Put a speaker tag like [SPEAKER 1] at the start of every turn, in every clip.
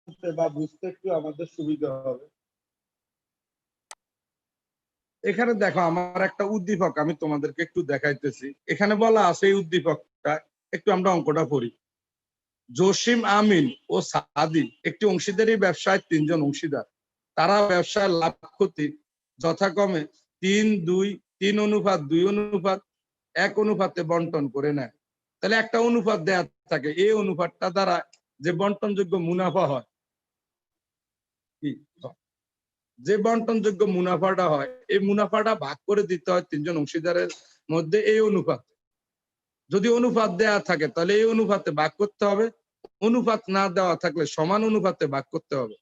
[SPEAKER 1] জানতে বা বুঝতে একটু আমাদের সুবিধা হবে। এখানে দেখো আমার একটা উদ্দীপক আমি তোমাদেরকে একটু দেখাইতেছি। এখানে বলা আছে এই উদ্দীপকটা, একটু আমরা অঙ্কটা পড়ি। জসিম, আমিন ও সাদি একটি অংশীদারি ব্যবসায় 3 জন অংশীদার। তারা ব্যবসায় লাভ ক্ষতি যথাক্রমে 3:2 অনুপাতে বন্টন করে নেয়। তাহলে একটা অনুপাত দেয়া থাকে, এই অনুপাতটা দ্বারা যে বন্টনযোগ্য মুনাফা হয়, যে বন্টনযোগ্য মুনাফাটা হয়, এই মুনাফাটা ভাগ করে দিতে হয় 3 জন অংশীদারের মধ্যে এই অনুপাতে। যদি অনুপাত দেয়া থাকে তাহলে এই অনুপাতে ভাগ করতে হবে, অনুপাত না দেওয়া থাকলে সমান অনুপাতে ভাগ করতে হবে।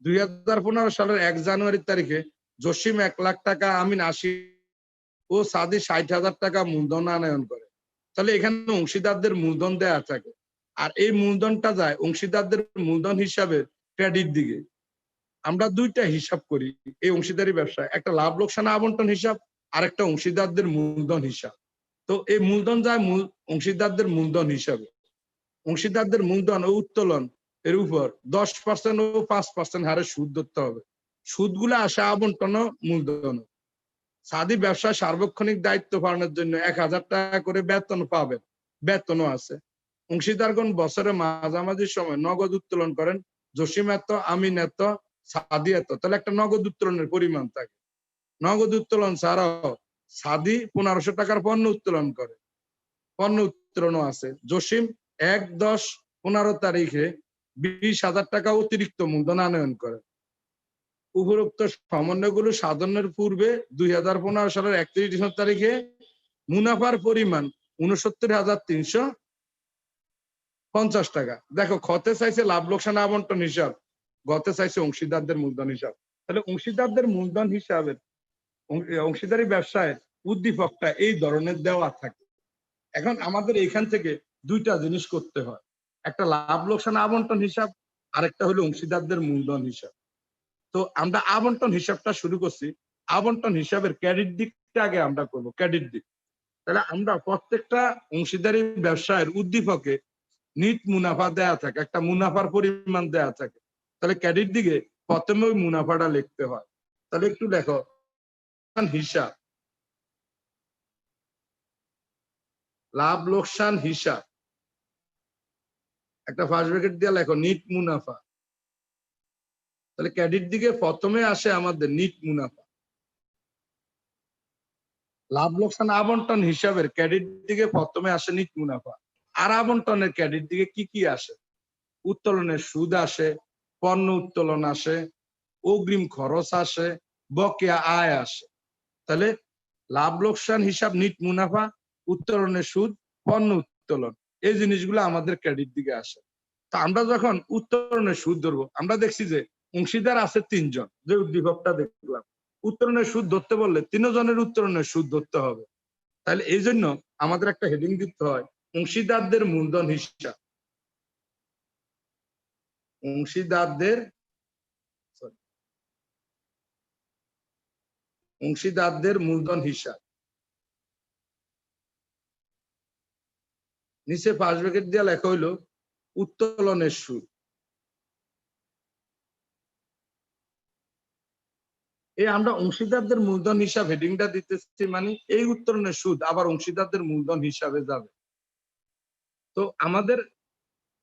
[SPEAKER 1] 2015 সালের 1 জানুয়ারি তারিখে জসিম 1 লাখ টাকা, আমিন 80 ও সাদি 60,000 টাকা মূলধন আনয়ন করে। তাহলে এখানে অংশীদারদের মূলধন দেয়া থাকে, আর এই মূলধনটা যায় অংশীদারদের মূলধন হিসাবে ক্রেডিট দিকে। আমরা দুইটা হিসাব করি এই অংশীদারি ব্যবসায়, একটা লাভ লোকসান আবন্টন হিসাব আর একটা অংশীদারদের মূলধন হিসাব। তো এই মূলধন যায় অংশীদারদের মূলধন হিসাবে। অংশীদারদের মূলধন ও উত্তোলন এর উপর 10% ও 5% হারে সুদ ধরতে হবে। সুদগুলো আসে আবন্টন ও মূলধন। সাদি ব্যবসায় সার্বক্ষণিক দায়িত্ব পালনের জন্য 1,000 টাকা করে বেতন পাবেন, বেতনও আছে। অংশীদারগণ বছরের মাঝামাঝি সময় নগদ উত্তোলন করেন। জসিম এত, আমিন এত, সাদি এত, তাহলে একটা নগদ উত্তোলনের পরিমাণ থাকে। নগদ উত্তোলন ছাড়াও সাদি 1500 টাকার পণ্য উত্তোলন করে, পণ্য উত্তোলনও আছে। জসিম 1/10/15 তারিখে 20,000 টাকা অতিরিক্ত মূলধন আনয়ন করে। উপরোক্ত সমন্বয়গুলো সাধনের পূর্বে 2015 সালের 31 ডিসেম্বর তারিখে মুনাফার পরিমাণ 69,350 টাকা। দেখো খতে চাইছে লাভ লোকসান আবন্টন হিসাব, গতে চাইছে অংশীদারদের মূলধন হিসাব। তাহলে অংশীদারদের মূলধন হিসাবের অংশীদারি ব্যবসায় উদ্দীপকটা এই ধরনের দেওয়া থাকে। এখন আমাদের এখান থেকে দুইটা জিনিস করতে হয়, একটা লাভ লোকসান আবন্টন হিসাব, আরেকটা হলো অংশীদারদের মূলধন হিসাব। তো আমরা আবন্টন হিসাবটা শুরু করছি। আবন্টন হিসাবের ক্রেডিট দিকটা আগে আমরা করব, ক্রেডিট দিক। তাহলে আমরা প্রত্যেকটা অংশীদারি ব্যবসায়ের উদ্দীপকে নিট মুনাফা দেয়া থাকে, একটা মুনাফার পরিমাণ দেয়া থাকে। তাহলে ক্রেডিট দিকে প্রথমে ওই মুনাফাটা লিখতে হয়। তাহলে একটু দেখো হিসাব, লাভ লোকসান হিসাব, একটা ফার্স্ট ব্র্যাকেট দিয়ে লেখো নিট মুনাফা। তাহলে ক্রেডিট দিকে প্রথমে আসে আমাদের নিট মুনাফা। লাভ লোকসান আবন্টন হিসাবের ক্রেডিট দিকে প্রথমে আসে নিট মুনাফা। আর আবন্টনের ক্রেডিট দিকে কি কি আসে? উত্তোলনের সুদ আসে, পণ্য উত্তোলন আসে, অগ্রিম খরচ আসে, বকেয়া আয় আসে। তাহলে লাভ লোকসান হিসাব, নিট মুনাফা, উত্তোলনের সুদ, পণ্য উত্তোলন, এই জিনিসগুলো আমাদের ক্রেডিট দিকে আসে। তা আমরা যখন উত্তোলনের সুদ ধরবো, আমরা দেখছি যে অংশীদার আছে 3 জন, যে উদ্দীপকটা দেখলাম। উত্তোলনের সুদ ধরতে বললে 3 জনের উত্তোলনের সুদ ধরতে হবে। তাহলে এই জন্য আমাদের একটা হেডিং দিতে হয়, অংশীদারদের মূলধন হিসাব। অংশীদারদের মূলধন হিসাব। নিচে ফার্স্ট ব্র্যাকেট দিয়ে লেখা হইলো উত্তোলনের সুদ। এই আমরা অংশীদারদের মূলধন হিসাব হেডিংটা দিতেছি, মানে এই উত্তোলনের সুদ আবার অংশীদারদের মূলধন হিসাবে যাবে। তো আমাদের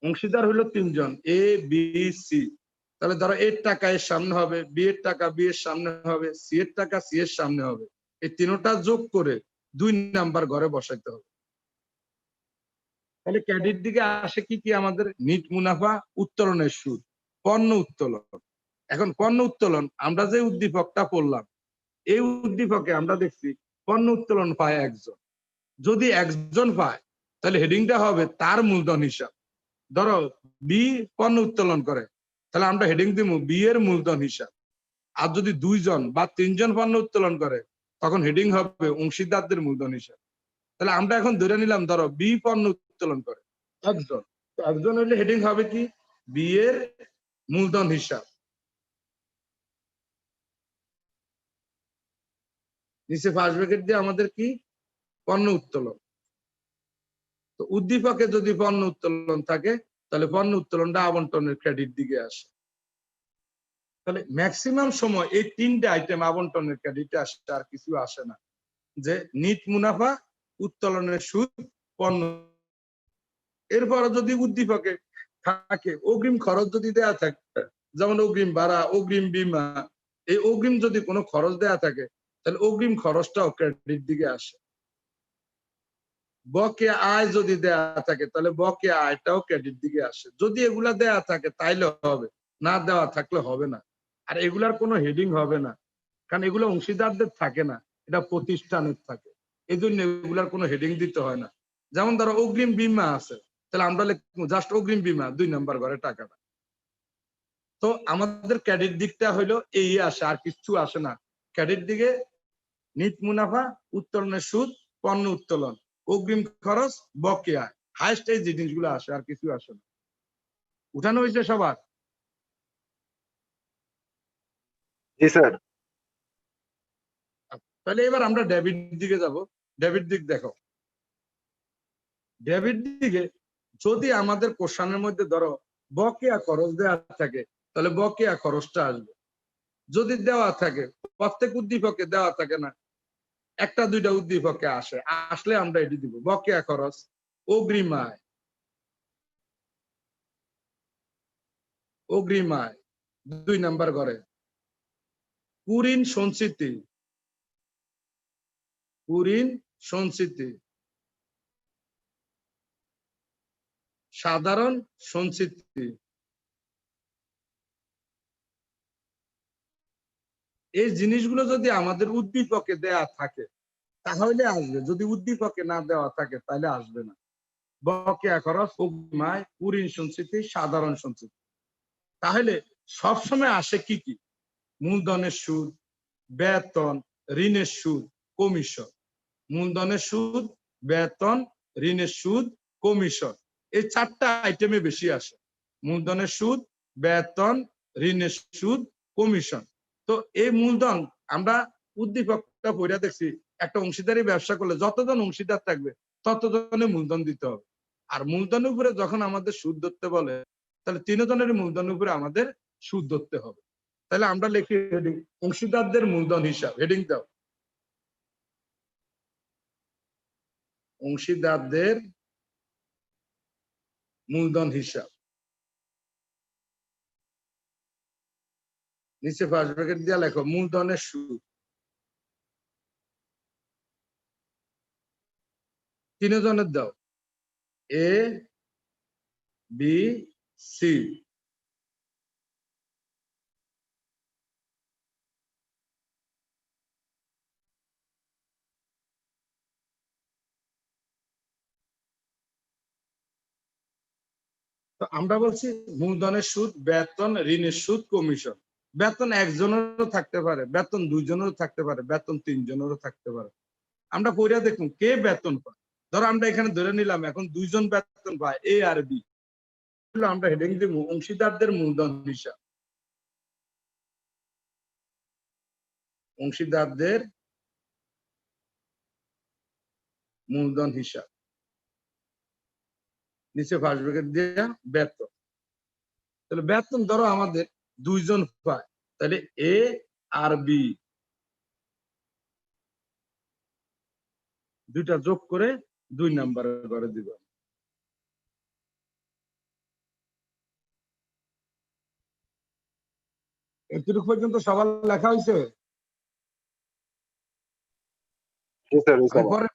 [SPEAKER 1] অংশীদার হলো 3 জন, এ বি সি। তাহলে ধরো এর টাকা এর সামনে হবে, বি এর টাকা বি এর সামনে হবে, সি এর টাকা সি এর সামনে হবে। এই তিনটা যোগ করে 2 নাম্বার ঘরে বসাইতে হবে। তাহলে ক্রেডিট দিকে আসে কি কি আমাদের? নিট মুনাফা, উত্তোলনের সুদ, পণ্য উত্তোলন। এখন পণ্য উত্তোলন আমরা যে উদ্দীপকটা পড়লাম, এই উদ্দীপকে আমরা দেখছি পণ্য উত্তোলন পায় 1 জন। যদি 1 জন পায় তাহলে হেডিংটা হবে তার মূলধন হিসাব। ধরো বি পণ্য উত্তোলন করে, তাহলে আমরা হেডিং দিব বি এর মূলধন হিসাব। আর যদি 2 জন বা 3 জন পণ্য উত্তোলন করে, তখন হেডিং হবে অংশীদারদের মূলধন হিসাব। তাহলে আমরা এখন ধরে নিলাম ধরো বি পণ্য উত্তোলন করে 1 জন, তো 1 জন হলে হেডিং হবে কি? বি এর মূলধন হিসাব। নিচে ফার্স্ট ব্র্যাকেট দিয়ে আমাদের কি? পণ্য উত্তোলন। তো উদ্দীপকে যদি পণ্য উত্তোলন থাকে তাহলে পণ্য উত্তোলনটা আবন্টনের ক্রেডিট দিকে আসে। তাহলে ম্যাক্সিমাম সময় এই তিনটে আইটেম আবন্টনের ক্রেডিটে আসে, আর কিছু আসে না। যে নিট মুনাফা, উত্তোলনের সুদ, পণ্য। এরপর যদি উদ্দীপকে থাকে অগ্রিম খরচ যদি দেয়া থাকে, যেমন অগ্রিম ভাড়া, অগ্রিম বীমা, এই অগ্রিম যদি কোনো খরচ দেয়া থাকে তাহলে অগ্রিম খরচটাও ক্রেডিট দিকে আসে। বকেয়া আয় যদি দেয়া থাকে তাহলে বকেয়া আয়টাও ক্রেডিট দিকে আসে। যদি এগুলা দেয়া থাকে তাইলে হবে, না দেওয়া থাকলে হবে না। আর এগুলার কোনো হেডিং হবে না, কারণ এগুলো অংশীদারদের থাকে না, এটা প্রতিষ্ঠানের থাকে। এই জন্য এগুলার কোনো হেডিং দিতে হয় না। যেমন ধরো অগ্রিম বীমা আছে, তাহলে আমরা লিখবো জাস্ট অগ্রিম বীমা 2 নম্বর ঘরে টাকাটা। তো আমাদের ক্রেডিট দিকটা হইলো এই আসে, আর কিছু আসে না। ক্রেডিট দিকে নিট মুনাফা, উত্তোলনের সুদ, পণ্য উত্তোলন, অগ্রিম খরচ, বকেয়া, হাইস্ট এই জিনিসগুলো আসে, আর কিছু আসে না। উঠানো হয়েছে সবার?
[SPEAKER 2] জি স্যার।
[SPEAKER 1] তাহলে এবার আমরা ডেবিট দিকে যাব। ডেবিট দিক দেখো, ডেবিট দিকে যদি আমাদের কোশ্চেনের মধ্যে ধরো বকেয়া খরচ দেওয়া থাকে তাহলে বকেয়া খরচটা আসবে। যদি দেওয়া থাকে, প্রত্যেক উদ্দীপকে দেওয়া থাকে না, একটা দুইটা উদ্দীপকে আসে, আসলে আমরা এটি দিব বকেয়া খরচ, অগ্রিম আয়, অগ্রিম আয় 2 নাম্বার ঘরে, কুঋণ সঞ্চিতি, কুঋণ সঞ্চিতি, সাধারণ সঞ্চিতি। এই জিনিসগুলো যদি আমাদের উদ্দীপকে দেয়া থাকে তাহলে আসবে, যদি উদ্দীপকে না দেওয়া থাকে তাহলে আসবে না। বকেয়া খরচ, অগ্রিম আয়, কুঋণ সঞ্চিতি, সাধারণ সঞ্চিতি। তাহলে সবসময় আসে কি কি? মূলধনের সুদ, বেতন, ঋণের সুদ, কমিশন। মূলধনের সুদ, বেতন, ঋণের সুদ, কমিশন, এই 4টা আইটেমে বেশি আসে। মূলধনের সুদ, বেতন, ঋণের সুদ, কমিশন। তো এই মূলধন আমরা উদ্দীপকটা পড়ে দেখছি, একটা অংশীদারি ব্যবসা করলে যতজন অংশীদার থাকবে ততজনে মূলধন দিতে হবে। আর মূলধনের উপরে যখন আমাদের সুদ ধরতে বলে তাহলে 3 জনের মূলধনের উপরে আমাদের সুদ ধরতে হবে। তাহলে আমরা লিখি হেডিং অংশীদারদের মূলধন হিসাব, হেডিং দাও অংশীদারদের মূলধন হিসাব। নিচে ফার্স্ট ব্র্যাকেট দিয়ে লেখো মূলধনের সুদ। 3 জনের দাও, এ বি সি। তো আমরা বলছি মূলধনের সুদ, বেতন, ঋণের সুদ, কমিশন। বেতন একজনেরও থাকতে পারে, বেতন 2 জনেরও থাকতে পারে, বেতন 3 জনেরও থাকতে পারে। আমরা পড়িয়া দেখুন কে বেতন পায়। ধরো আমরা এখানে ধরে নিলাম এখন 2 জন বেতন পায়, এ আর বি। আমরা হেডিং দিব অংশীদারদের মূলধন হিসাব, অংশীদারদের মূলধন হিসাব। নিচে ফার্স্ট ব্র্যাকেট দিয়ে বেতন। তাহলে বেতন ধরো আমাদের 2 জন পায়, তাহলে এ আর বি দুইটা যোগ করে 2 নাম্বার করে দিব। এতটুকু পর্যন্ত সবার লেখা হয়েছে?
[SPEAKER 2] জি স্যার, জি
[SPEAKER 1] আমি
[SPEAKER 2] স্যার।
[SPEAKER 1] পরে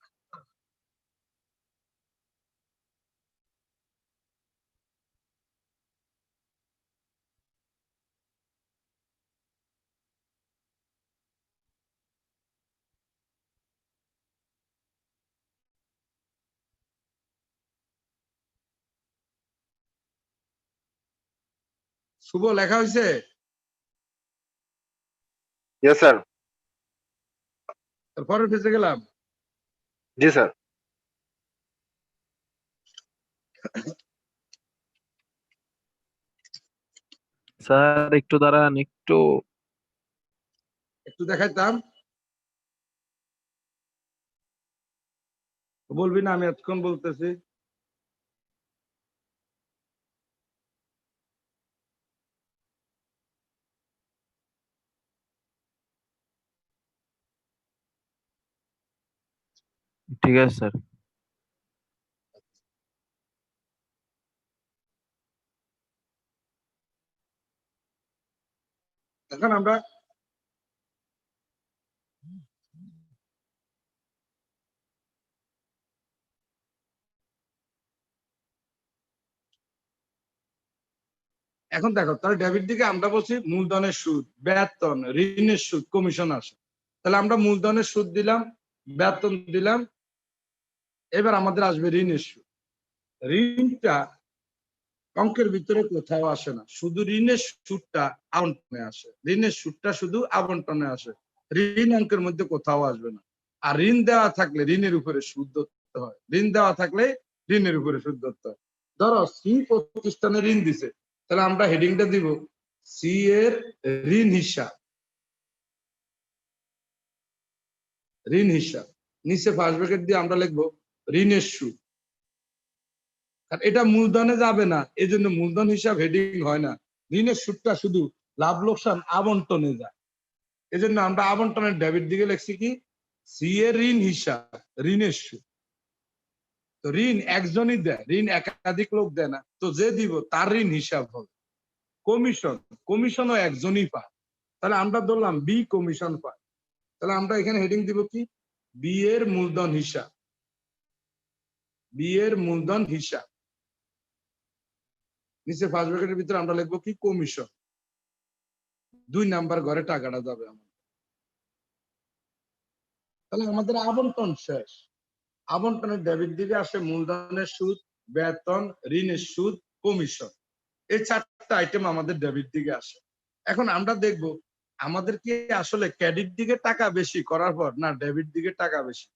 [SPEAKER 1] শুভ লেখা হয়েছে?
[SPEAKER 2] Yes sir.
[SPEAKER 1] তারপরে ফেসে গেলাম।
[SPEAKER 2] জি স্যার।
[SPEAKER 3] স্যার একটু দাঁড়ান, একটু
[SPEAKER 1] একটু দেখাইতাম, বলবি না আমি এতক্ষণ বলতেছি।
[SPEAKER 3] ঠিক আছে স্যার।
[SPEAKER 1] এখন আমরা এখন দেখো, তাহলে ডেবিট দিকে আমরা বলছি মূলধনের সুদ, বেতন, ঋণের সুদ, কমিশন আসে। তাহলে আমরা মূলধনের সুদ দিলাম, বেতন দিলাম, এবার আমাদের আসবে ঋণের সুদ। ঋণটা অঙ্কের ভিতরে কোথাও আসে না, শুধু ঋণের সুদটা আবন্টনে আসে। ঋণের সুদটা শুধু আবন্টনে আসে, ঋণ অঙ্কের মধ্যে কোথাও আসবে না। আর ঋণ দেওয়া থাকলে ঋণের উপরে সুদ ধরতে হয়, ঋণ দেওয়া থাকলে ঋণের উপরে সুদ ধরতে হয়। ধরো সি প্রতিষ্ঠানে ঋণ দিছে, তাহলে আমরা হেডিংটা দিব সি এর ঋণ হিসাব। ঋণ হিসাব নিচে ফার্স্ট ব্র্যাকেট দিয়ে আমরা লিখবো ঋণের সুদ। আর এটা মূলধনে যাবে না, এই জন্য মূলধন হিসাব হেডিং হয় না। ঋণের সুদটা শুধু লাভ লোকসান আবন্টনে যায়, এই জন্য আমরা আবন্টনের ডেবিট দিকে লিখছি কি সি এর ঋণ হিসাব, ঋণের সুদ। তো ঋণ একজনই দেয়, ঋণ একাধিক লোক দেয় না, তো যে দিব তার ঋণ হিসাব হবে। কমিশন, কমিশনও একজনই পায়, তাহলে আমরা ধরলাম বি কমিশন পায়। তাহলে আমরা এখানে হেডিং দিব কি বি এর মূলধন হিসাব, বি এর মূলধন হিসাব। নিচে ফার্স্ট ব্র্যাকেটের ভিতরে আমরা লিখবো কি কমিশন। 2 নাম্বার ঘরে টাকাটা যাবে আমাদের। তাহলে আমাদের আবন্টন শেষ। আবন্টনের ডেবিট দিকে আসে মূলধনের সুদ, বেতন, ঋণের সুদ, কমিশন। এই 4টা আইটেম আমাদের ডেবিট দিকে আসে। এখন আমরা দেখব আমাদের কি আসলে ক্রেডিট দিকে টাকা বেশি করার পর না ডেবিট দিকে টাকা বেশি।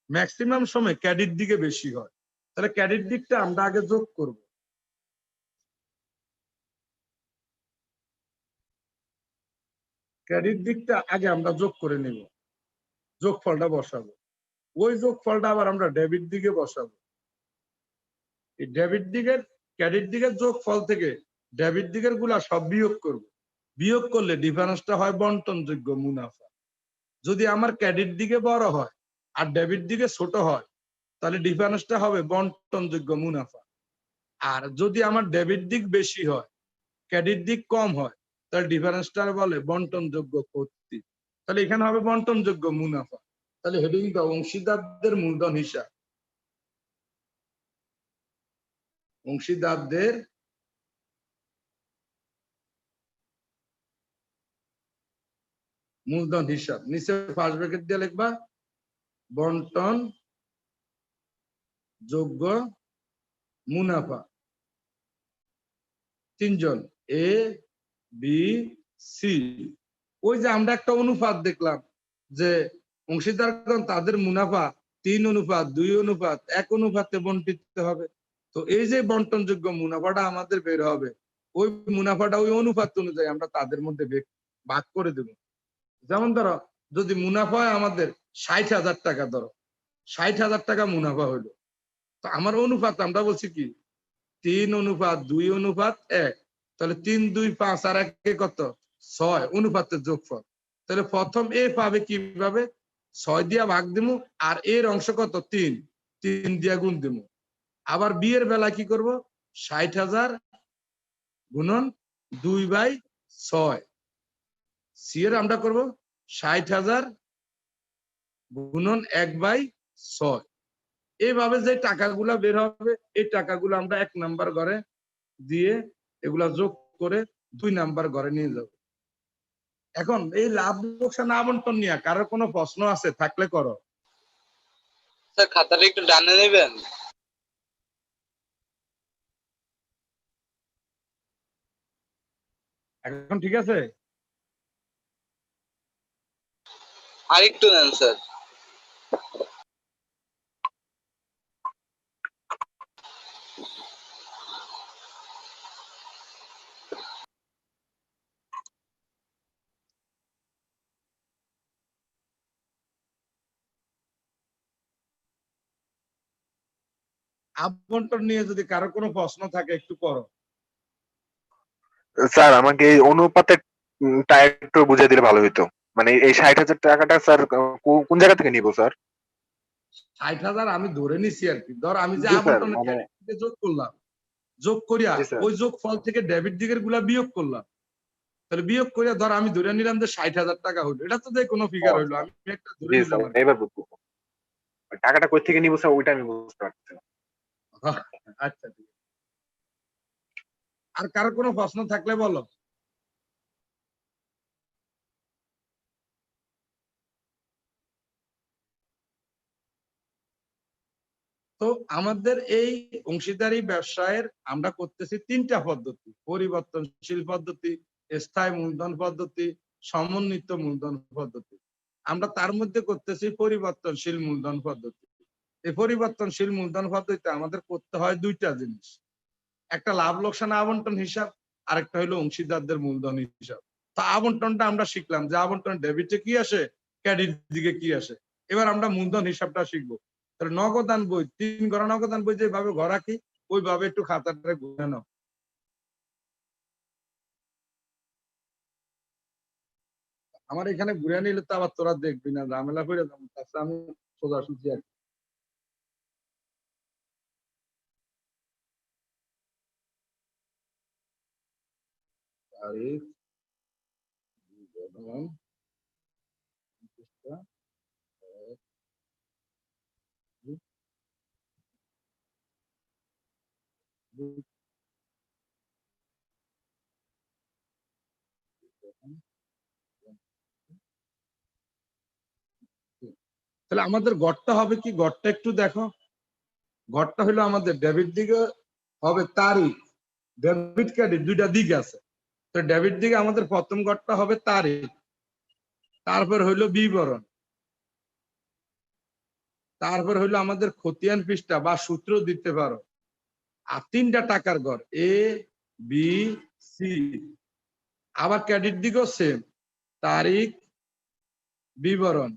[SPEAKER 1] ম্যাক্সিমাম সময় ক্রেডিট দিকে বেশি হয়, তাহলে ক্রেডিট দিকটা আমরা আগে যোগ করব। ক্রেডিট দিকটা আগে আমরা যোগ করে নিব, যোগফলটা বসাবো। ওই যোগফলটা আবার আমরা ডেবিট দিকে বসাবো। এই ডেবিট দিকের ক্রেডিট দিকের যোগফল থেকে ডেবিট দিকের গুলা সব বিয়োগ করব। বিয়োগ করলে ডিফারেন্সটা হয় বন্টনযোগ্য মুনাফা। যদি আমার ক্রেডিট দিকে বড় হয় আর ডেবিট দিকে ছোট হয়, তাহলে ডিফারেন্সটা হবে বন্টনযোগ্য মুনাফা। আর যদি আমার ডেবিট দিক বেশি হয়, ক্রেডিট দিক কম হয়, তাহলে ডিফারেন্সটা বলে বন্টনযোগ্য ক্ষতি। তাহলে এখানে হবে বন্টনযোগ্য মুনাফা। তাহলে হেডিংটা অংশীদারদের মূলধন হিসাব, অংশীদারদের মূলধন হিসাব। নিচে ফার্স্ট ব্র্যাকেট দিয়ে লিখবা বন্টন যোগ্য মুনাফা। 3 জন এ বি সি। ওই যে আমরা একটা অনুপাত দেখলাম যে অংশীদারগণ তাদের মুনাফা 3:2:1 অনুপাতে বন্টিত হবে। তো এই যে বন্টনযোগ্য মুনাফাটা আমাদের বের হবে, ওই মুনাফাটা ওই অনুপাত অনুযায়ী আমরা তাদের মধ্যে ভাগ করে দেব। যেমন ধরো যদি মুনাফা হয় আমাদের 60,000 টাকা, ধরো 60,000 টাকা মুনাফা হলো, তো আমার অনুপাত আমরা বলছি কি 3:2:1। তাহলে 3, 2, 5 আর 1 কত 6 অনুপাতের যোগফল। তাহলে প্রথম এ পাবে কিভাবে 6 দিয়া ভাগ দিমু, আর এর অংশ কত 3 দিয়া গুণ দিমু। আবার বি এর বেলা কি করব 60,000 গুণন 2/6। সি এর আমরা করব 60,000 গুণন 1/6। এইভাবে যে টাকাগুলা বের হবে এই টাকাগুলো আমরা 1 নাম্বার ঘরে দিয়ে এগুলা যোগ করে 2 নাম্বার ঘরে নিয়ে যাব। এখন এই লাভ লোকসান আবন্টন নিয়ে কারো কোনো প্রশ্ন আছে থাকলে করো।
[SPEAKER 4] স্যার খাতাটা একটু ডানে নেবেন।
[SPEAKER 1] এখন ঠিক আছে?
[SPEAKER 4] আর একটু নেন স্যার।
[SPEAKER 1] আবন্টন নিয়ে যদি কারো কোনো প্রশ্ন থাকে একটু করো।
[SPEAKER 2] স্যার আমাকে এই অনুপাতের টা একটু বুঝিয়ে দিলে ভালো হতো। মানে এই 60,000 টাকাটা স্যার কোন জায়গা থেকে নিব স্যার?
[SPEAKER 1] 60,000 আমি ধরে নিছি আর কি। ধর আমি যে
[SPEAKER 2] জি স্যার,
[SPEAKER 1] আবন্টনের
[SPEAKER 2] মানে
[SPEAKER 1] থেকে যোগ করলাম, যোগ করিয়া
[SPEAKER 2] জি স্যার।
[SPEAKER 1] ওই যোগ ফল থেকে ডেবিট দিকের গুলা বিয়োগ করলাম। তাহলে বিয়োগ করিয়া ধর আমি ধরে নিলাম যে 60,000 টাকা হইলো। এটা তো যে কোনো
[SPEAKER 2] ও
[SPEAKER 1] ফিগার হইলো।
[SPEAKER 2] আচ্ছা।
[SPEAKER 1] আমি একটা ধরে
[SPEAKER 2] জি
[SPEAKER 1] নিলাম
[SPEAKER 2] স্যার,
[SPEAKER 1] আর কি।
[SPEAKER 2] এবার বুঝতেছি। টাকাটা কই থেকে নিব স্যার ওইটা আমি বুঝতে পারছি না।
[SPEAKER 1] আচ্ছা ঠিক আছে। আর কারো কোনো প্রশ্ন থাকলে বলো। তো আমাদের এই অংশীদারি ব্যবসায়ের আমরা করতেছি 3টা পদ্ধতি: পরিবর্তনশীল পদ্ধতি, স্থায়ী মূলধন পদ্ধতি, সমন্বিত মূলধন পদ্ধতি। আমরা তার মধ্যে করতেছি পরিবর্তনশীল মূলধন পদ্ধতি। এই পরিবর্তনশীল মূলধন পদ্ধতিতে আমাদের করতে হয় 2টা জিনিস: একটা লাভ লোকসান আবন্টন হিসাব, আরেকটা হলো অংশীদারদের মূলধন হিসাব। তো আবন্টনটা আমরা শিখলাম যে আবন্টন ডেবিটে কি আসে, ক্রেডিট দিকে কি আসে। এবার আমরা মূলধন হিসাবটা শিখবো। তাহলে নগদান বই 3 ঘর নগদান বই যেভাবে ঘর রাখি ওইভাবে একটু খাতাটা ঘুরে নাও। আমার এখানে ঘুরে নিলে তো আবার তোরা দেখবি না, ঝামেলা করে যাবো। তাছাড়া আমি সোজাসুজি আর কি। তারিখ, বিবরণ, পৃষ্ঠা, এক, দুই, দুই, তিন, তিন। তাহলে আমাদের গড়টা হবে কি? গড়টা একটু দেখো। গড়টা হলো আমাদের ডেবিট দিকে হবে তারিখ, ডেবিট ক্রেডিট 2টা দিক আছে। তো ডেবিট দিকে আমাদের প্রথম গড়টা হবে তারিখ, তারপর হইলো বিবরণ, তারপর হইলো আমাদের খতিয়ান পৃষ্ঠা বা সূত্র দিতে পারো। আর 3টা টাকার গড় এ, বি, সি। আবার ক্রেডিট দিকেও সেম, তারিখ, বিবরণ,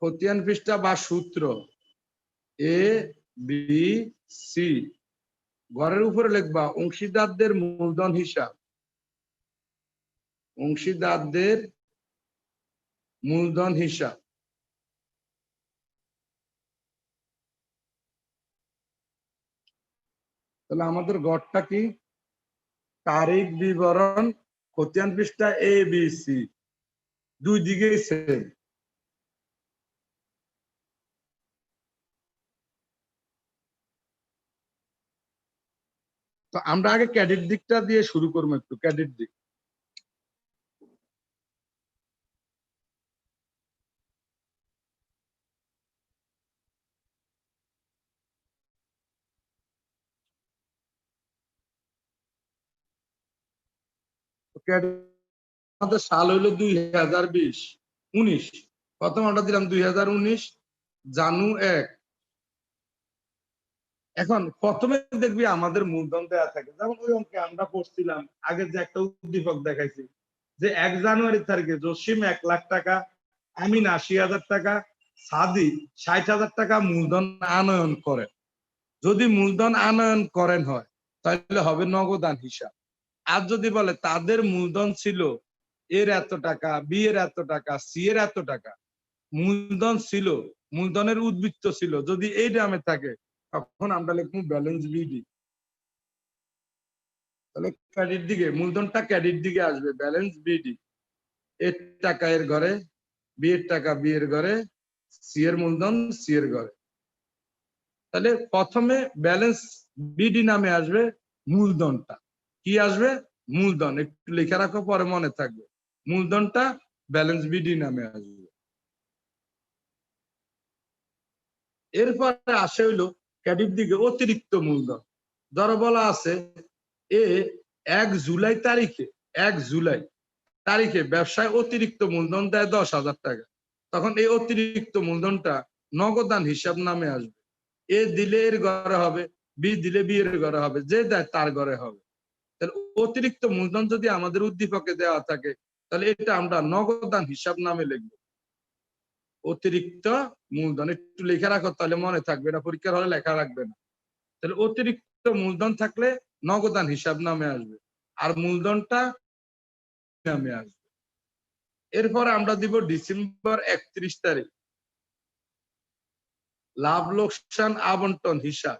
[SPEAKER 1] খতিয়ান পৃষ্ঠা বা সূত্র এ, বি, সি। ঘরের উপরে লিখবা অংশীদারদের মূলধন হিসাব, অংশীদারদের মূলধন হিসাব। তাহলে আমাদের গড়টা কি? তারিখ, বিবরণ, খতিয়ান পৃষ্ঠা এ, বি, সি, 2 দিকেই সেম। তো আমরা আগে ক্রেডিট দিকটা দিয়ে শুরু করবো, একটু ক্রেডিট দিক। আমাদের সাল হইলো 2020-19। প্রথম আমরা দিলাম 2019 জানু 1। এখন প্রথমে দেখবি আমাদের মূলধন দেওয়া থাকে, যেমন ওই অঙ্কে আমরা পড়ছিলাম আগে যে একটা উদ্দীপক দেখাইছি যে 1 জানুয়ারি তারিখে জসিম 1 লাখ টাকা, আমিন 80,000 টাকা, সাদি 60,000 টাকা মূলধন আনয়ন করে। যদি মূলধন আনয়ন করেন হয় তাহলে হবে নগদান হিসাব। আর যদি বলে তাদের মূলধন ছিল এর এত টাকা, বি এর এত টাকা, সি এর এত টাকা, মূলধন ছিল, মূলধনের উদ্বৃত্ত ছিল, যদি এই নামে থাকে তখন আমরা লিখবো ব্যালেন্স বিডি। তাহলে ক্রেডিট দিকে মূলধনটা ক্রেডিট দিকে আসবে, ব্যালেন্স বিডি। এর টাকা এর ঘরে, বি এর টাকা বি এর ঘরে, সি এর মূলধন সি এর ঘরে। তাহলে প্রথমে ব্যালেন্স বিডি নামে আসবে মূলধনটা। কি আসবে? মূলধন। একটু লিখে রাখো, পরে মনে থাকবে। মূলধনটা ব্যালেন্স বিডি নামে আসবে। এরপরে আসে হইলো ক্রেডিট দিকে অতিরিক্ত মূলধন। ধরো বলা আছে এ 1 জুলাই তারিখে, 1 জুলাই তারিখে ব্যবসায় অতিরিক্ত মূলধন দেয় 10,000 টাকা। তখন এই অতিরিক্ত মূলধনটা নগদান হিসাব নামে আসবে। এ দিলে এর ঘরে হবে, বি দিলে বি এর ঘরে হবে, যে দেয় তার ঘরে হবে। তাহলে অতিরিক্ত মূলধন যদি আমাদের উদ্দীপকে দেওয়া থাকে তাহলে এটা আমরা নগদান হিসাব নামে লিখবো। অতিরিক্ত মূলধন একটু লেখা রাখো, তাহলে মনে থাকবে, এটা পরীক্ষার হলে লেখা রাখবে না। তাহলে অতিরিক্ত মূলধন থাকলে নগদান হিসাব নামে আসবে, আর মূলধনটা নামে আসবে। এরপর আমরা দিব ডিসেম্বর 31 তারিখ লাভ লোকসান আবন্টন হিসাব।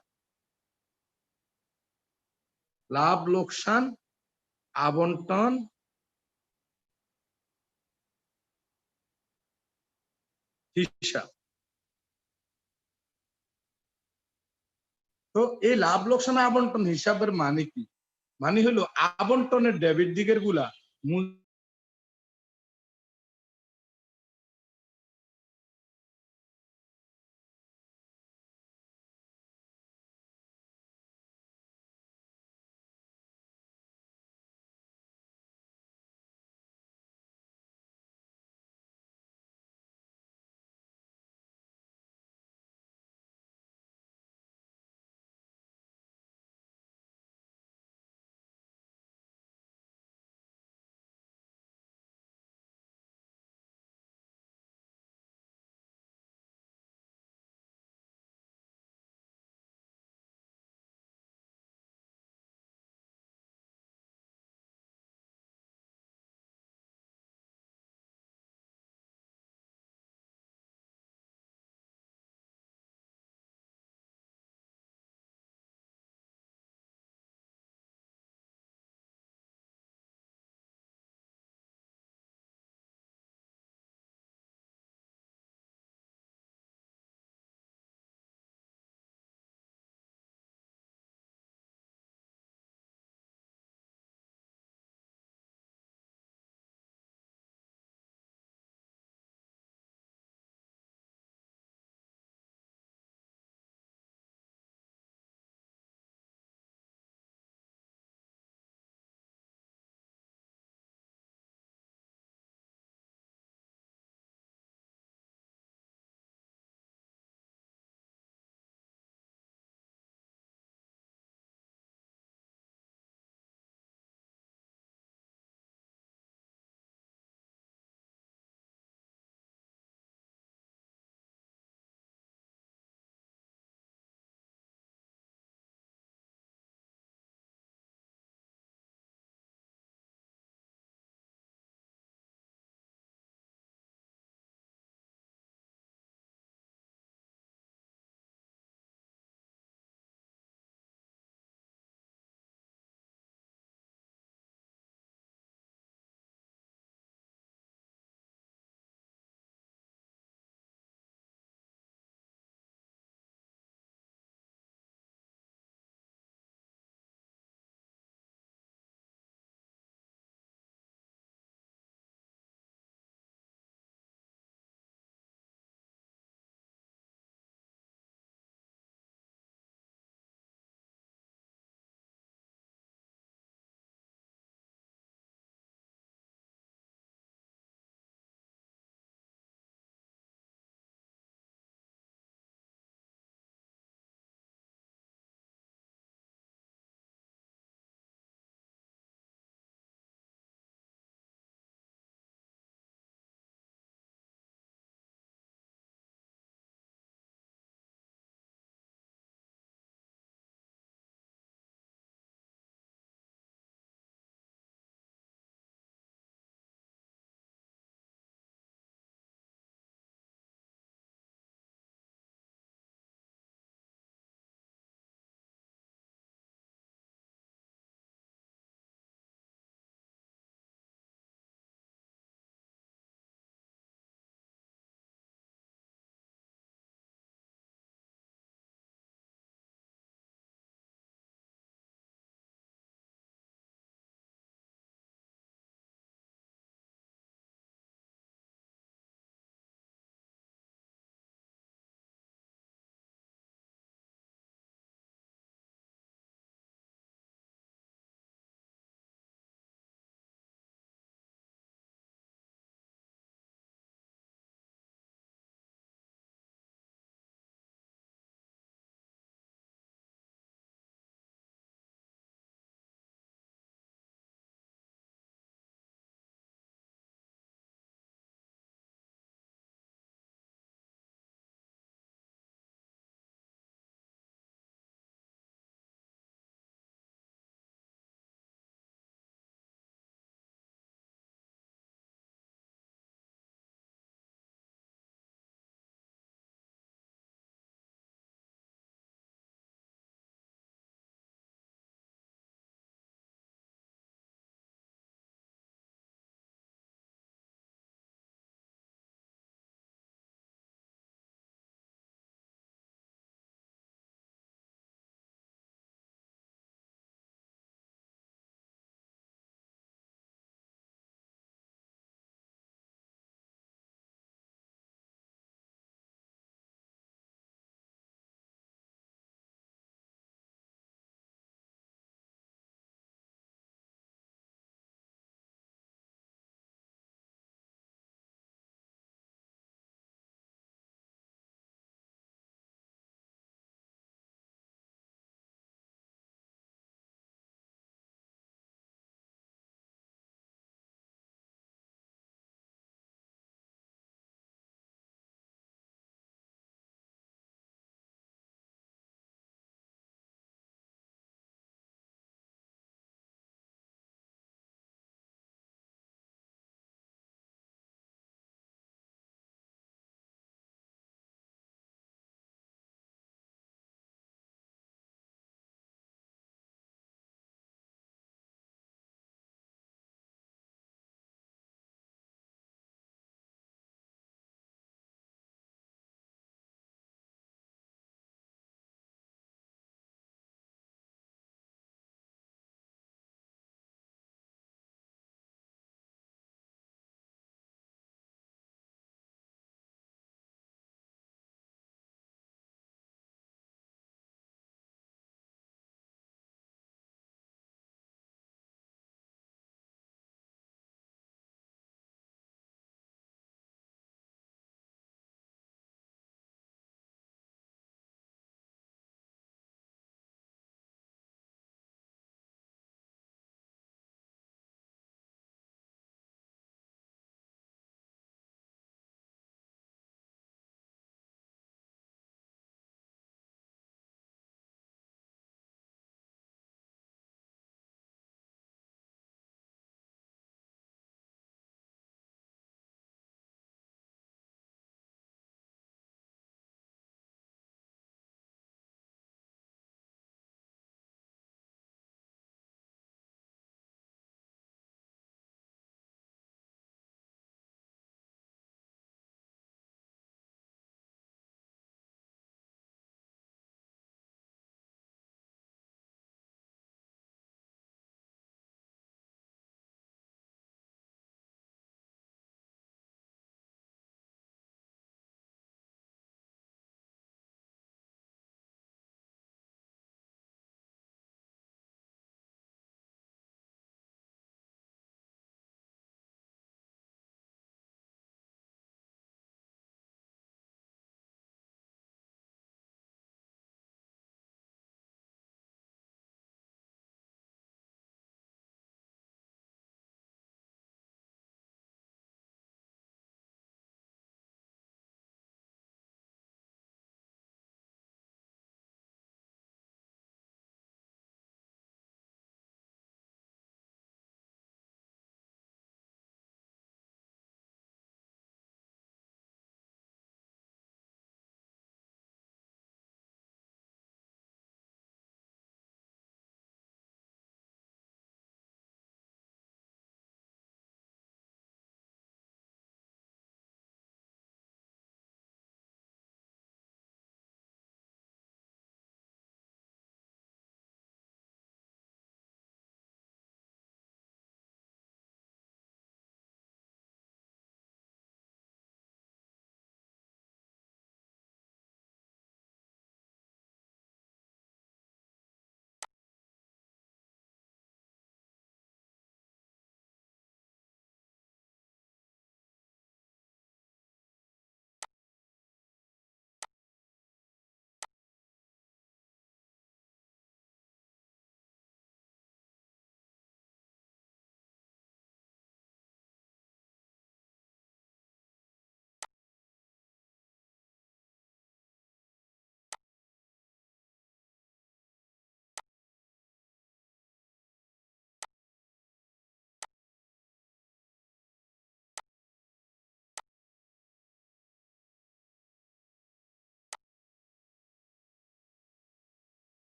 [SPEAKER 1] লাভ লোকসান আবন্টন হিসাব। তো এই লাভ লোকসান আবন্টন হিসাবের মানে কি? মানে হলো আবন্টনের ডেবিট দিকের গুলা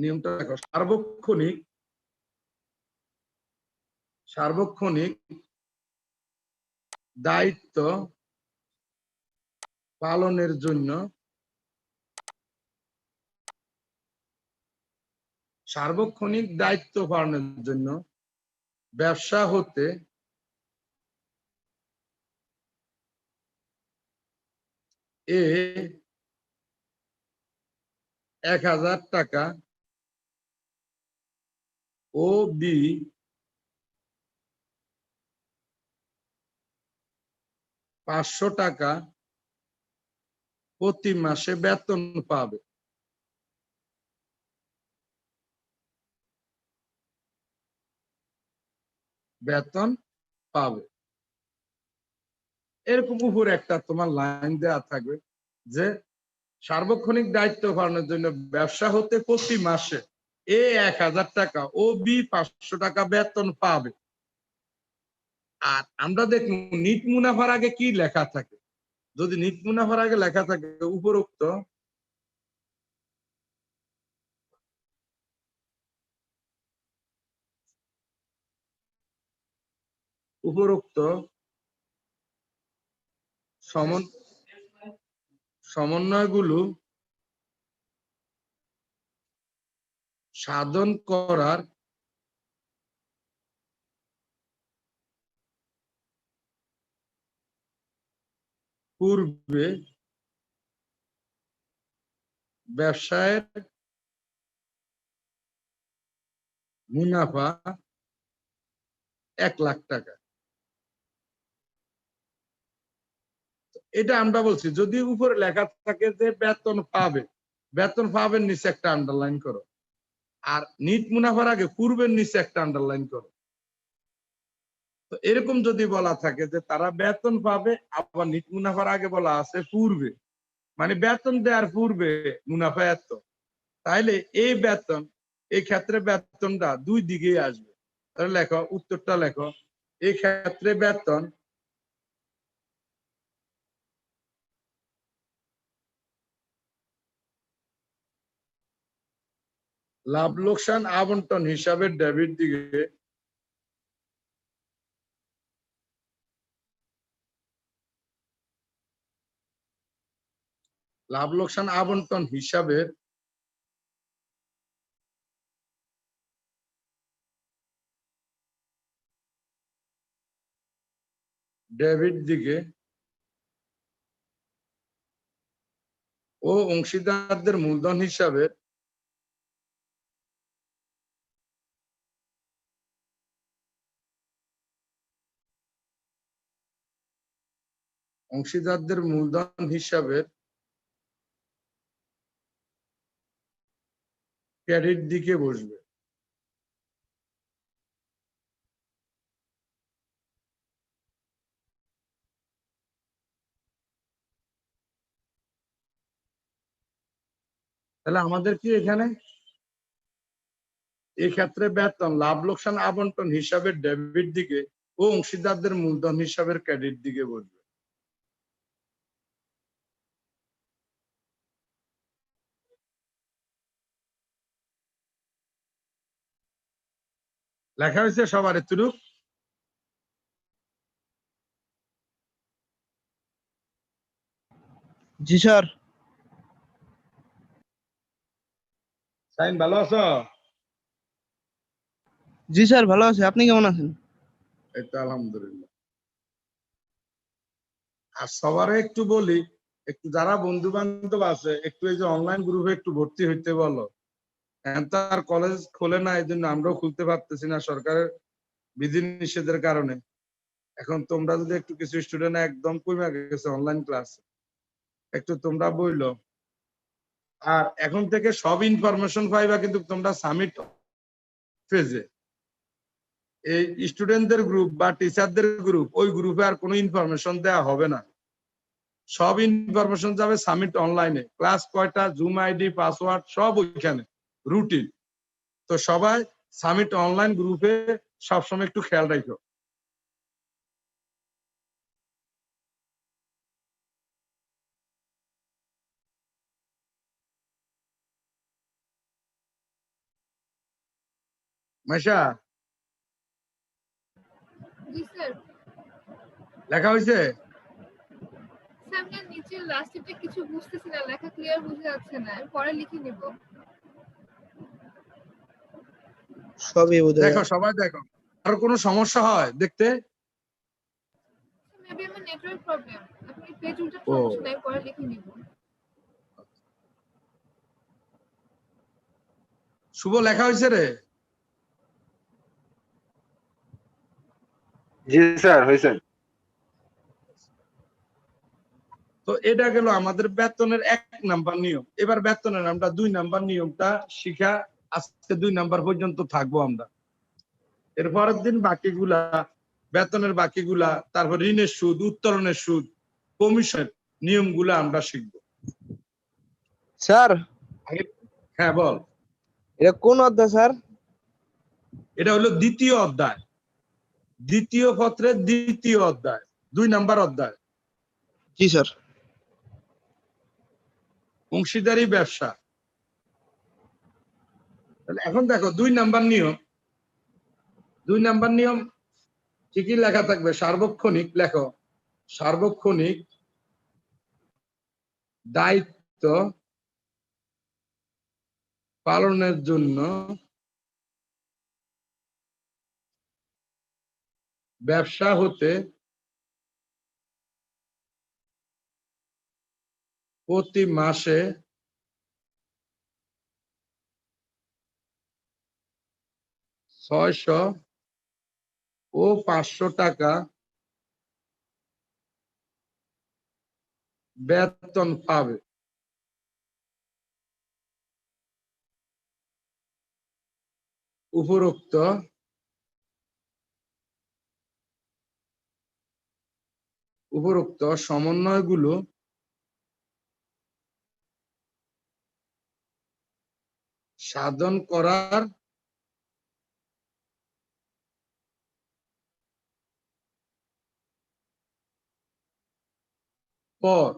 [SPEAKER 1] নিয়মটা দেখো, সার্বক্ষণিক দায়িত্ব পালনের জন্য ব্যবসা হতে এ 1000 টাকা ও বি 500 টাকা প্রতি মাসে বেতন পাবে। এরকম উপরে একটা তোমার লাইন দেওয়া থাকবে যে সার্বক্ষণিক দায়িত্ব পালনের জন্য ব্যবসা হতে প্রতি মাসে এ 1000 টাকা ও বি 500 টাকা বেতন পাবে। আর আমরা দেখব নিট মুনাফার আগে কি লেখা থাকে। যদি নিট মুনাফার আগে লেখা থাকে উপরোক্ত সমন্বয়গুলো সাধন করার পূর্বে ব্যবসায়ের মুনাফা 1 লাখ টাকা। এটা আমরা বলছি যদি উপরে লেখা থাকে যে বেতন পাবেন নিচে একটা আন্ডারলাইন করো, আর নিট মুনাফার আগে পূর্বের নিচে একটা আন্ডারলাইন করো। তো এরকম যদি বলা থাকে যে তারা বেতন পাবে, আবার নিট মুনাফার আগে বলা আছে পূর্বে, মানে বেতন দেওয়ার পূর্বে মুনাফা এত, তাইলে এই ক্ষেত্রে বেতনটা দুই দিকেই আসবে। তাহলে লেখো, উত্তরটা লেখো, এই ক্ষেত্রে বেতন লাভ লোকসান আবন্টন হিসাবে ডেবিট দিকে লাভ লোকসান আবন্টন হিসাবের ডেবিট দিকে ও অংশীদারদের মূলধন হিসাবে ক্রেডিট দিকে বসবে। তাহলে আমাদের কি এখানে এই ক্ষেত্রে বেতন লাভ লোকসান আবন্টন হিসাবে ডেবিট দিকে ও অংশীদারদের মূলধন হিসাবের ক্রেডিট দিকে বসবে। লেখা হয়েছে সবার এতটুক?
[SPEAKER 5] জি স্যার।
[SPEAKER 1] সাইন ভালো আছো?
[SPEAKER 5] জি স্যার ভালো আছি, আপনি কেমন আছেন?
[SPEAKER 1] এই তো আলহামদুলিল্লাহ। আর সবারও একটু বলি, একটু যারা বন্ধু বান্ধব আছে একটু এই যে অনলাইন গ্রুপে একটু ভর্তি হইতে বলো। এখন তো আর কলেজ খোলে না, এই জন্য আমরাও খুলতে পারতেছি না সরকারের বিধি নিষেধের কারণে। এখন তোমরা যদি একটু কিছু স্টুডেন্ট একদম কমে গেছে অনলাইন ক্লাস, একটু তোমরা বইলো। আর এখন থেকে সব ইনফরমেশন পাইবা কিন্তু তোমরা সামিট পেজে। এই স্টুডেন্টদের গ্রুপ বা টিচারদের গ্রুপ, ওই গ্রুপে আর কোনো ইনফরমেশন দেওয়া হবে না। সব ইনফরমেশন যাবে সামিট অনলাইনে। ক্লাস কয়টা, জুম আইডি, পাসওয়ার্ড সব ওইখানে, রুটিন। তো সবাই সামিট অনলাইন গ্রুপে সবসময় একটু খেয়াল রাখো। মাইশা
[SPEAKER 6] জি স্যার।
[SPEAKER 1] লেখা হয়েছে?
[SPEAKER 6] স্যার আমি নিচে লাস্টেরটা কিছু বুঝতেছি না, লেখা ক্লিয়ার বোঝা যাচ্ছে না, আমি পরে লিখে নিব।
[SPEAKER 5] সবই বোঝা
[SPEAKER 1] দেখো
[SPEAKER 5] যায়।
[SPEAKER 1] সবাই দেখো, আর কোনো সমস্যা হয় দেখতে?
[SPEAKER 6] মেবি আমার নেটওয়ার্ক প্রবলেম, আপনি পেজ উল্টা
[SPEAKER 1] ও
[SPEAKER 6] সমস্যা নাই, পরে লিখে নিব।
[SPEAKER 1] শুভ লেখা হয়েছে রে?
[SPEAKER 2] জি স্যার হয়েছে।
[SPEAKER 1] তো এটা গেল আমাদের বেতনের 1 নাম্বার নিয়ম। এবার বেতনের আমরা 2 নাম্বার নিয়মটা শিখা আজকে 2 নাম্বার পর্যন্ত থাকবো আমরা। এর পরের দিন বাকিগুলা, বেতনের বাকিগুলা, তারপর ঋণের সুদ, উত্তোলনের সুদ, কমিশন নিয়মগুলা আমরা শিখবো।
[SPEAKER 5] স্যার
[SPEAKER 1] হ্যাঁ বল।
[SPEAKER 5] এটা কোন অধ্যায় স্যার?
[SPEAKER 1] এটা হলো দ্বিতীয় অধ্যায়, দ্বিতীয় পত্রের দ্বিতীয় অধ্যায়, 2 নাম্বার অধ্যায়,
[SPEAKER 5] জি স্যার।
[SPEAKER 1] অংশীদারি ব্যবসা। তাহলে এখন দেখো 2 নাম্বার নিয়ম, 2 নাম্বার নিয়ম ঠিকই লেখা থাকবে, সার্বক্ষণিক লেখো, সার্বক্ষণিক দায়িত্ব পালনের জন্য ব্যবসা হতে প্রতি মাসে 600 ও 500 টাকা বেতন পাবে। উপরোক্ত সমন্বয়গুলো সাধন করার পর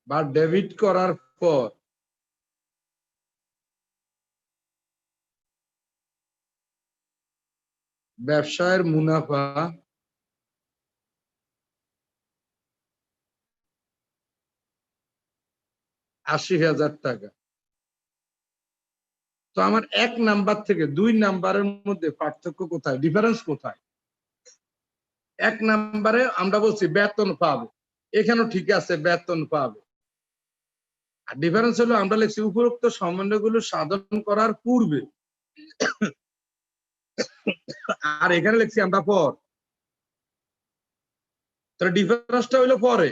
[SPEAKER 1] বা ডেবিট করার পর ব্যবসায়ের মুনাফা 80,000 টাকা। তো আমার 1 নাম্বার থেকে 2 নাম্বারের মধ্যে পার্থক্য কোথায়, ডিফারেন্স কোথায়? 1 নাম্বারে আমরা বলছি বেতন পাবে, এখানেও ঠিক আছে বেতন পাবে। আর ডিফারেন্স হলো আমরা লিখছি উপরোক্ত সমন্বয়গুলো সাধন করার পূর্বে, আর এখানে লিখছি আমরা পর। তাহলে ডিফারেন্সটা হইলো পরে।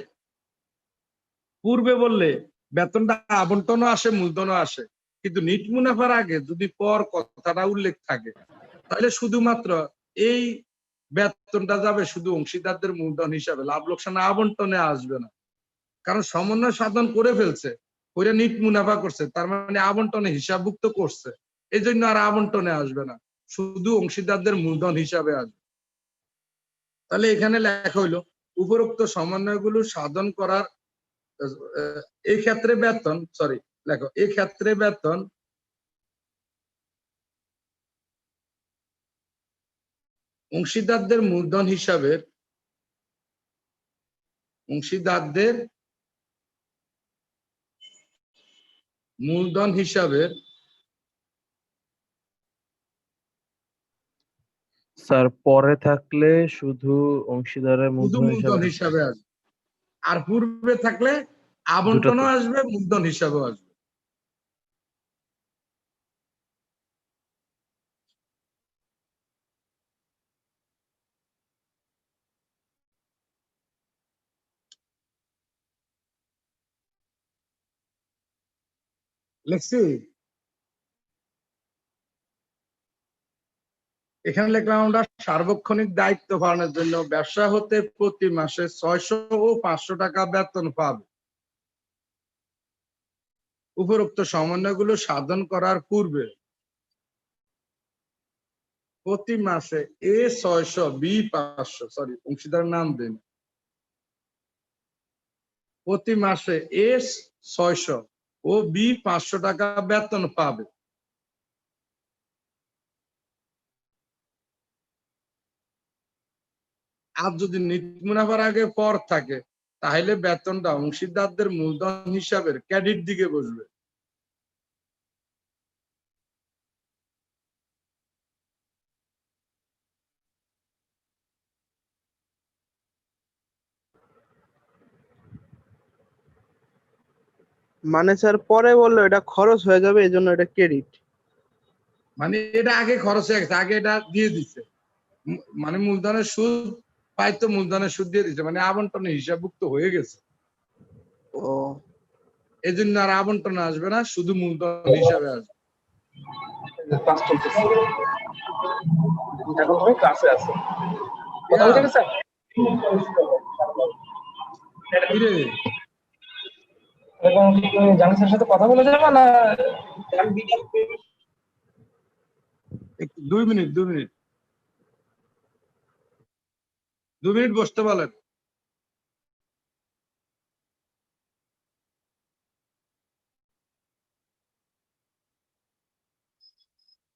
[SPEAKER 1] পূর্বে বললে বেতনটা আবন্টনও আসে, মূলধনও আসে, কিন্তু নিট মুনাফার আগে যদি পর কথাটা উল্লেখ থাকে তাহলে শুধুমাত্র এই বেতনটা যাবে শুধু অংশীদারদের মূলধন হিসাবে, লাভ লোকসান আবন্টনে আসবে না। কারণ সমন্বয় সাধন করে ফেলছে, ওইটা নিট মুনাফা করছে, তার মানে আবন্টনে হিসাবভুক্ত করছে, এই জন্য আর আবন্টনে আসবে না, শুধু অংশীদারদের মূলধন হিসাবে আসবে। তাহলে এখানে লেখা হইলো উপরোক্ত সমন্বয়গুলো সাধন করার এই ক্ষেত্রে বেতন, সরি লেখো, এই ক্ষেত্রে বেতন অংশীদারদের মূলধন হিসাবে, অংশীদারদের মূলধন হিসাবে
[SPEAKER 3] স্যার পরে থাকলে শুধু অংশীদারের
[SPEAKER 1] শুধু
[SPEAKER 3] মূলধন
[SPEAKER 1] মূলধন
[SPEAKER 3] হিসাবে
[SPEAKER 1] হিসাবে আসবে, আর পূর্বে থাকলে
[SPEAKER 3] দুটাতে।
[SPEAKER 1] আবন্টনও আসবে, মূলধন হিসাবেও আসবে। লিখছি, এখানে লিখলাম আমরা সার্বক্ষণিক দায়িত্ব পালনের জন্য ব্যবসা হতে প্রতি মাসে 600 ও 500 টাকা বেতন পাবে। উপরোক্ত সমন্বয়গুলো সাধন করার পূর্বে প্রতি মাসে এ 600 বি 500, সরি অংশীদার নাম দেন, প্রতি মাসে এ 600 ও বি 500 টাকা বেতন পাবে। আর যদি নিট মুনাফার আগে পর থাকে তাহলে বেতনটা অংশীদারদের মূলধন হিসাবের ক্রেডিট দিকে বসবে।
[SPEAKER 5] মানে স্যার পরে বললো এটা খরচ হয়ে যাবে, এই জন্য এটা ক্রেডিট।
[SPEAKER 1] মানে এটা আগে খরচ হয়ে গেছে, আগে এটা দিয়ে দিচ্ছে, মানে মূলধনের সুদ পাইতো, মূলধনের সুদ দিয়ে দিচ্ছে, মানে আবন্টনের হিসাবভুক্ত হয়ে গেছে।
[SPEAKER 5] ও
[SPEAKER 1] এই জন্য আর আবন্টন আসবে না, শুধু মূলধন হিসাবে আসবে।
[SPEAKER 2] ক্লাস চলতেছে এখন তুমি ক্লাসে আছো কথা বলতে গেছে
[SPEAKER 1] কিরে,
[SPEAKER 2] এবং তুমি জানিসের সাথে কথা বলে যাবে না
[SPEAKER 1] 2 মিনিট 2 মিনিট 2 মিনিট বসতে বলেন।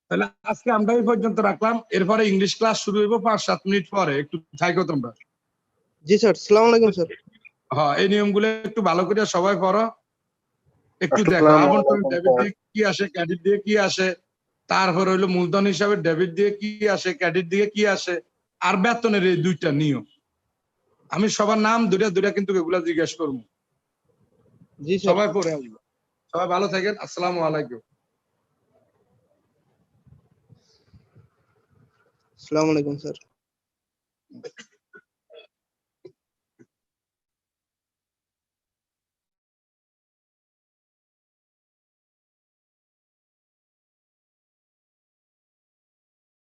[SPEAKER 1] তাহলে আজকে আমরা এই পর্যন্ত রাখলাম, এরপরে ইংলিশ ক্লাস শুরু হইব 5-7 মিনিট পরে, একটু থাইকো তোমরা।
[SPEAKER 5] জি স্যার, আসসালামু আলাইকুম স্যার।
[SPEAKER 1] হ্যাঁ, এই নিয়মগুলো একটু ভালো করে সবাই পড়ো, একটু দেখো
[SPEAKER 2] আসসালামু
[SPEAKER 1] আবন্টন
[SPEAKER 2] আলাইকুম
[SPEAKER 1] ডেবিট দিয়ে কি আসে, ক্রেডিট দিয়ে কি আসে, তারপর হইলো মূলধন হিসাবে ডেবিট দিয়ে কি আসে, ক্রেডিট দিয়ে কি আসে, আর বেতনের এই দুইটা নিয়ম। আমি সবার নাম দুইটা দুইটা কিন্তু এগুলা জিজ্ঞেস করবো,
[SPEAKER 5] জি স্যার,
[SPEAKER 1] সবাই পড়ে আসবো। সবাই ভালো থাকেন, আসসালামু আলাইকুম।
[SPEAKER 5] আসসালামু আলাইকুম স্যার।